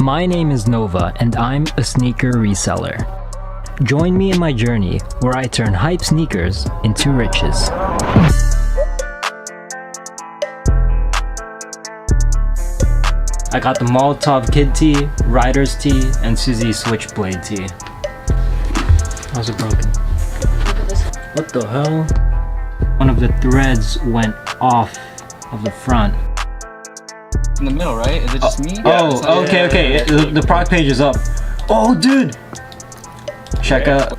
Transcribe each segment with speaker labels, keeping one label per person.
Speaker 1: My name is Nova and I'm a sneaker reseller. Join me in my journey where I turn hype sneakers into riches. I got the Molotov Kid tee, Riders tee, and Suzy Switchblade tee. How's it broken?
Speaker 2: Look at this.
Speaker 1: What the hell? One of the threads went off of the front.
Speaker 3: In the middle, right? Is it just me?
Speaker 1: Oh, okay. The product page is up. Oh, dude! Check out.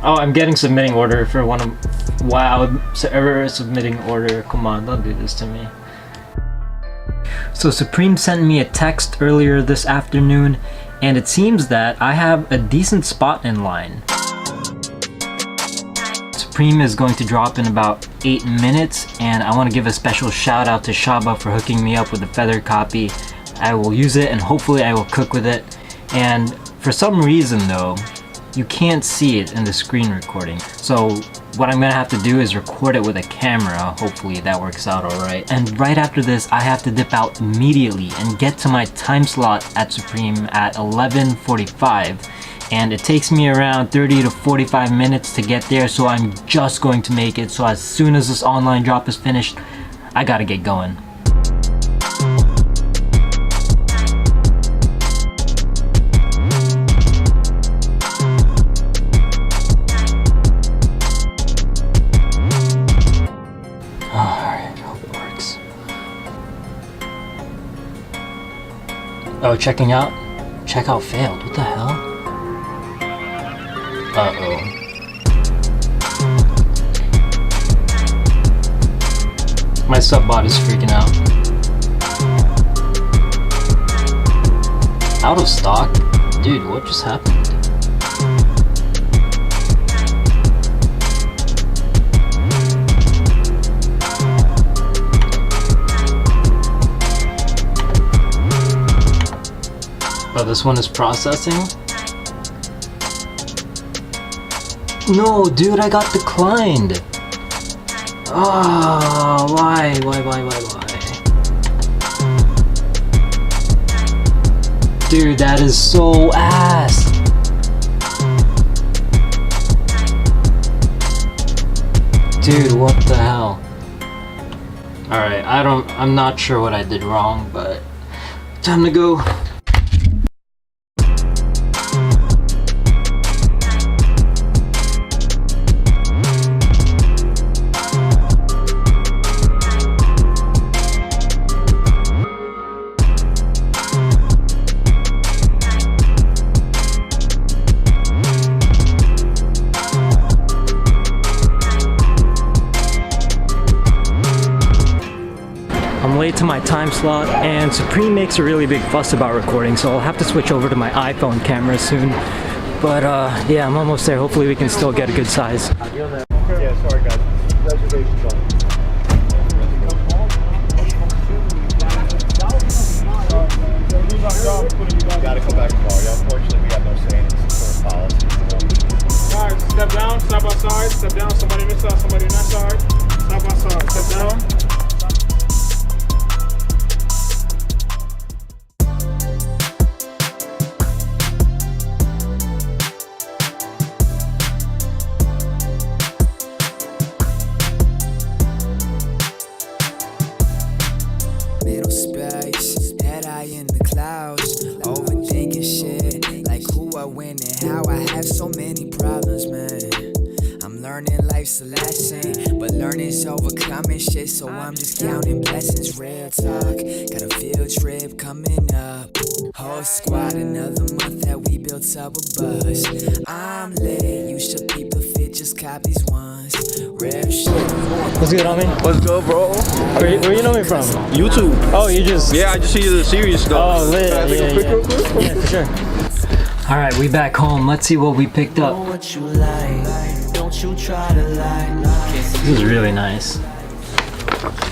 Speaker 1: Oh, I'm getting submitting order for one of. Wow, error submitting order. Come on, don't do this to me. So Supreme sent me a text earlier this afternoon, and it seems that I have a decent spot in line. Supreme is going to drop in about 8 minutes, and I want to give a special shout out to Shaba for hooking me up with a feather copy. I will use it and hopefully I will cook with it. And for some reason though, you can't see it in the screen recording. So what I'm gonna have to do is record it with a camera. Hopefully that works out alright. And right after this, I have to dip out immediately and get to my time slot at Supreme at 11:45. And it takes me around 30 to 45 minutes to get there, so I'm just going to make it. So as soon as this online drop is finished, I gotta get going. Alright, hope it works. Oh, checkout failed. What the hell? Uh-oh. My subbot is freaking out. Out of stock? Dude, what just happened? Oh, this one is processing? No, dude, I got declined. Ah, why? Dude, that is so ass. Dude, what the hell? Alright, I'm not sure what I did wrong, but time to go. I'm late to my time slot, and Supreme makes a really big fuss about recording, so I'll have to switch over to my iPhone camera soon. But yeah, I'm almost there. Hopefully we can still get a good size.
Speaker 4: Yeah, sorry guys. Reservations on. You gotta come back tomorrow. Yeah, unfortunately, we have no say in it. Sort of policy.
Speaker 5: Alright, step down, side by side, step down, somebody on this side, somebody on that side, side by side, step down.
Speaker 6: Middle space, head high in the clouds, overthinking shit, like who I win and how I have so many problems, man. I'm learning life's a lesson, but learning's overcoming shit, so I'm just counting blessings. Real talk, got a field trip coming up, whole squad, another month that we built up a bus. I'm lit, you should peep the fit, just cop these ones. Real shit.
Speaker 1: What's good, homie?
Speaker 7: What's good, bro?
Speaker 1: Where you know me from?
Speaker 7: YouTube.
Speaker 1: Oh, you just...
Speaker 7: Yeah, I just see the series though.
Speaker 1: Oh, lit.
Speaker 7: Can I take a pic real quick?
Speaker 1: Yeah, for sure. Alright, we back home. Let's see what we picked up.
Speaker 6: What you like, don't you try to lie.
Speaker 1: This is really nice.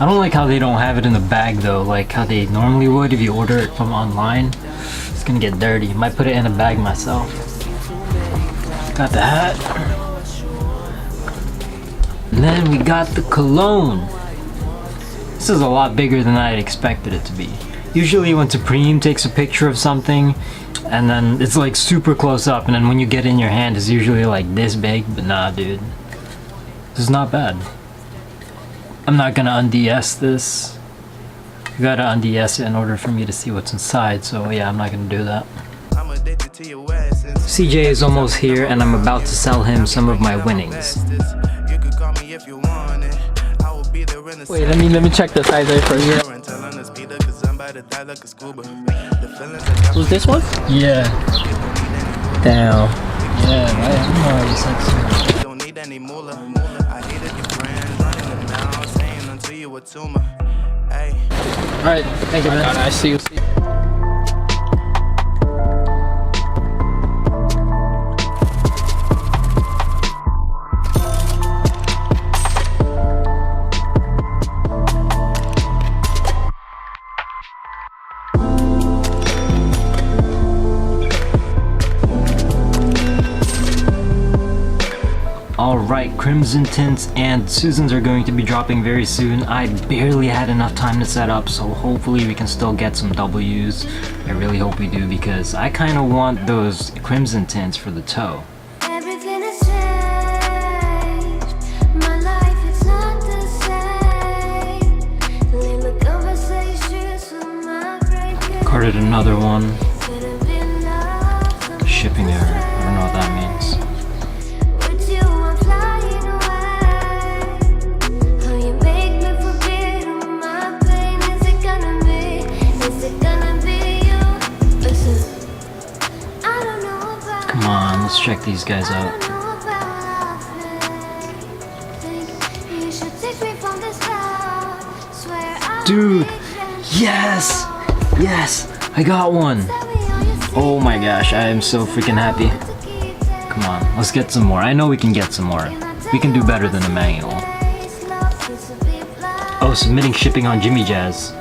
Speaker 1: I don't like how they don't have it in the bag though, like how they normally would if you order it from online. It's gonna get dirty. Might put it in a bag myself. Got the hat. And then we got the cologne. This is a lot bigger than I expected it to be. Usually when Supreme takes a picture of something and then it's like super close up, and then when you get in your hand it's usually like this big, but nah dude, this is not bad. I'm not gonna unds this. You gotta unds it in order for me to see what's inside, so yeah, I'm not gonna do that. CJ is almost here and I'm about to sell him some of my winnings.
Speaker 2: Wait, let me check the size of it for you. Was this one?
Speaker 1: Yeah.
Speaker 2: Damn.
Speaker 1: Yeah, right? I'm already sexy.
Speaker 2: Alright, thank you, man. I see you.
Speaker 1: Alright, Crimson Tints and Susans are going to be dropping very soon. I barely had enough time to set up, so hopefully we can still get some W's. I really hope we do, because I kind of want those Crimson Tints for the toe.
Speaker 8: Everything has changed. My life is not the same. Little conversations with my brain.
Speaker 1: Carded another one.
Speaker 8: Could have been love.
Speaker 1: Shipping error. I don't know what that means.
Speaker 8: With you, I'm flying away. How you make me forget all my pain. Is it gonna be? Is it gonna be you? Listen, I don't know about.
Speaker 1: Come on, let's check these guys out. Dude, yes! Yes! I got one! Oh my gosh, I am so freaking happy. Come on, let's get some more. I know we can get some more. We can do better than a manual. Oh, submitting shipping on Jimmy Jazz.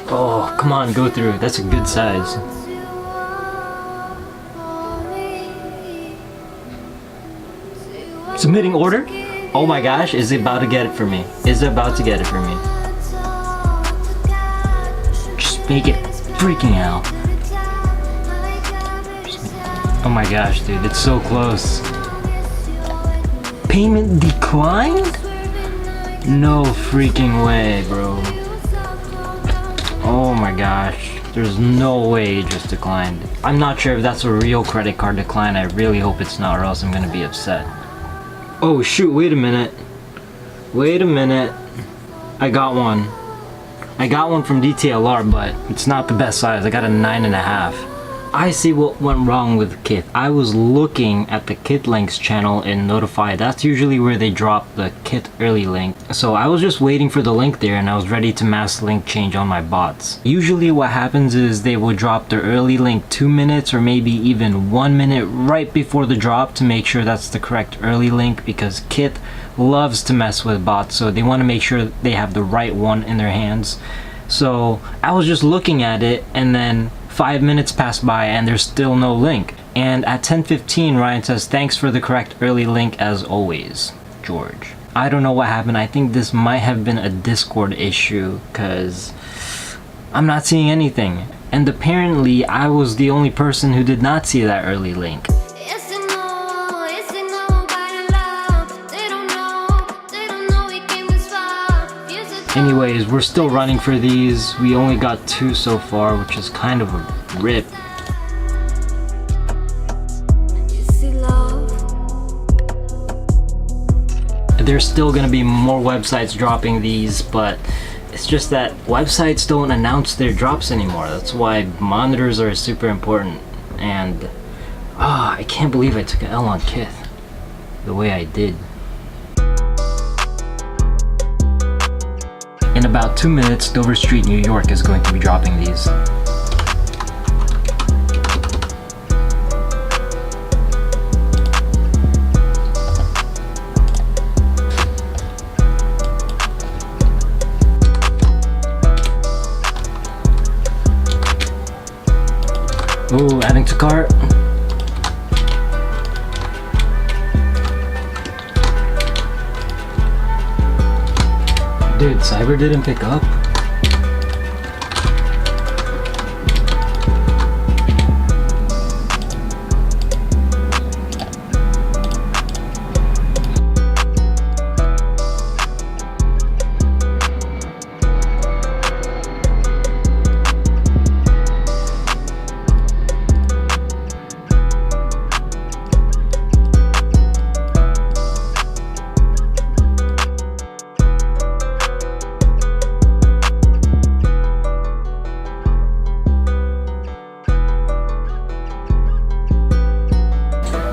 Speaker 1: Oh, come on, go through. That's a good size. Submitting order? Oh my gosh, is it about to get it for me? Is it about to get it for me? Just make it freaking out. Oh my gosh, dude, it's so close. Payment declined? No freaking way, bro. Oh my gosh, there's no way it just declined. I'm not sure if that's a real credit card decline. I really hope it's not, or else I'm gonna be upset. Oh shoot, wait a minute. Wait a minute. I got one. I got one from DTLR, but it's not the best size. I got a 9.5. I see what went wrong with Kith. I was looking at the Kith links channel in Notify. That's usually where they drop the Kith early link. So I was just waiting for the link there, and I was ready to mass link change on my bots. Usually what happens is they will drop their early link 2 minutes or maybe even 1 minute right before the drop to make sure that's the correct early link, because Kith loves to mess with bots, so they want to make sure they have the right one in their hands. So I was just looking at it, and then 5 minutes passed by and there's still no link. And at 10:15, Ryan says, "Thanks for the correct early link as always, George." I don't know what happened. I think this might have been a Discord issue, because I'm not seeing anything. And apparently I was the only person who did not see that early link. Anyways, we're still running for these. We only got 2 so far, which is kind of a rip. There's still gonna be more websites dropping these, but it's just that websites don't announce their drops anymore. That's why monitors are super important. And I can't believe I took an L on Kith the way I did. In about 2 minutes, Dover Street, New York is going to be dropping these. Ooh, adding to cart. Dude, Cyber didn't pick up.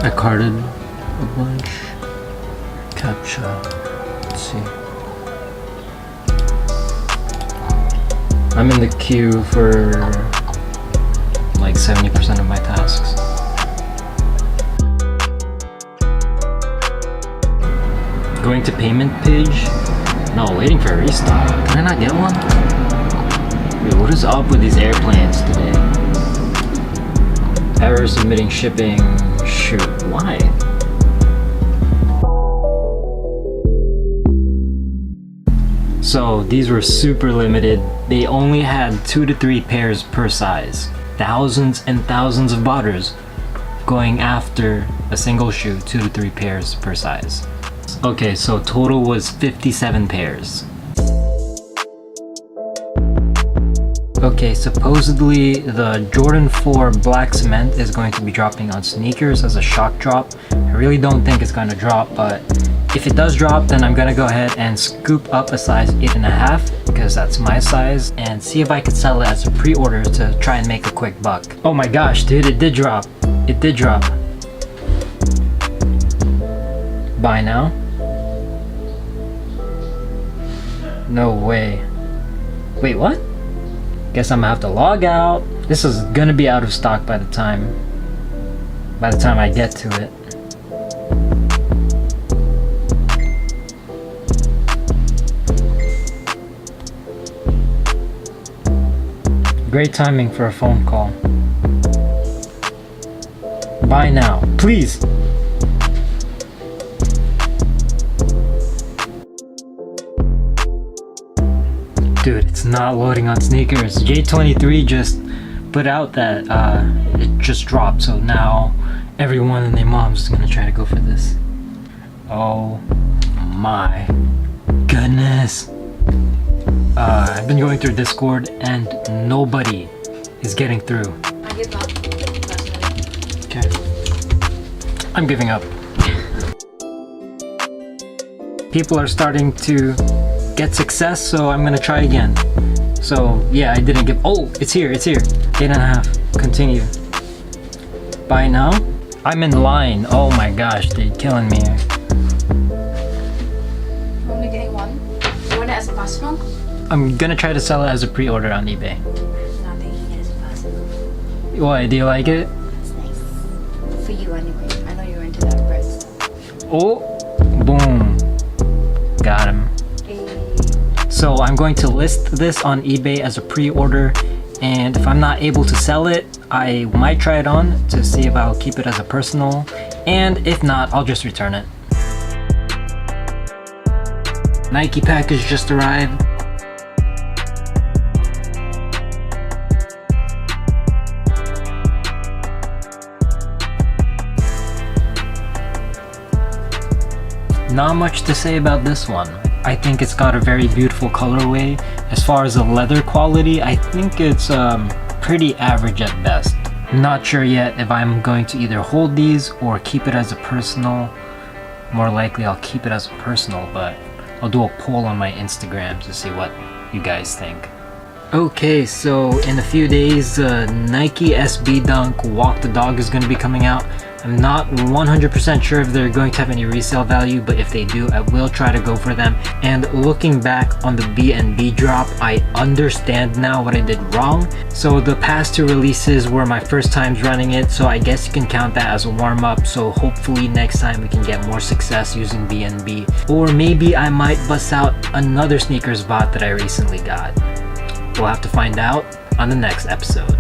Speaker 1: I carded a bunch. Captcha. Let's see. I'm in the queue for like 70% of my tasks. Going to payment page. No, waiting for a restock. Can I not get one? Wait, what is up with these airplanes today? Error submitting shipping. Shoot, why? So these were super limited. They only had 2 to 3 pairs per size. Thousands and thousands of botters going after a single shoe, 2 to 3 pairs per size. Okay, so total was 57 pairs. Okay, supposedly the Jordan 4 Black Cement is going to be dropping on sneakers as a shock drop. I really don't think it's going to drop, but if it does drop, then I'm going to go ahead and scoop up a size 8.5 because that's my size and see if I could sell it as a pre-order to try and make a quick buck. Oh my gosh, dude, it did drop. It did drop. Buy now? No way. Wait, what? Guess I'm gonna have to log out. This is gonna be out of stock by the time I get to it. Great timing for a phone call. Buy now, please. Dude, it's not loading on sneakers. J23 just put out that it just dropped, so now everyone and their moms is gonna try to go for this. Oh my goodness. I've been going through Discord and nobody is getting through.
Speaker 9: I give up, personally.
Speaker 1: Okay. I'm giving up. People are starting to get success, so I'm gonna try again. So yeah, I didn't give. Oh, it's here, it's here. 8.5. Continue. Buy now. I'm in line. Oh my gosh, dude, killing me here.
Speaker 9: Only getting one. You want it as a personal?
Speaker 1: I'm gonna try to sell it as a pre-order on eBay.
Speaker 9: Not taking it as a personal.
Speaker 1: Why? Do you like it?
Speaker 9: It's nice. For you anyway. I know you're into that bread stuff.
Speaker 1: Oh, boom. Got him. So I'm going to list this on eBay as a pre-order, and if I'm not able to sell it, I might try it on to see if I'll keep it as a personal, and if not, I'll just return it. Nike package just arrived. Not much to say about this one. I think it's got a very beautiful colorway. As far as the leather quality, I think it's pretty average at best. Not sure yet if I'm going to either hold these or keep it as a personal. More likely I'll keep it as a personal, but I'll do a poll on my Instagram to see what you guys think. Okay, so in a few days, Nike SB Dunk Walk the Dog is going to be coming out. I'm not 100% sure if they're going to have any resale value, but if they do, I will try to go for them. And looking back on the BNB drop, I understand now what I did wrong. So the past 2 releases were my first times running it, so I guess you can count that as a warm-up. So hopefully next time we can get more success using BNB. Or maybe I might bust out another sneakers bot that I recently got. We'll have to find out on the next episode.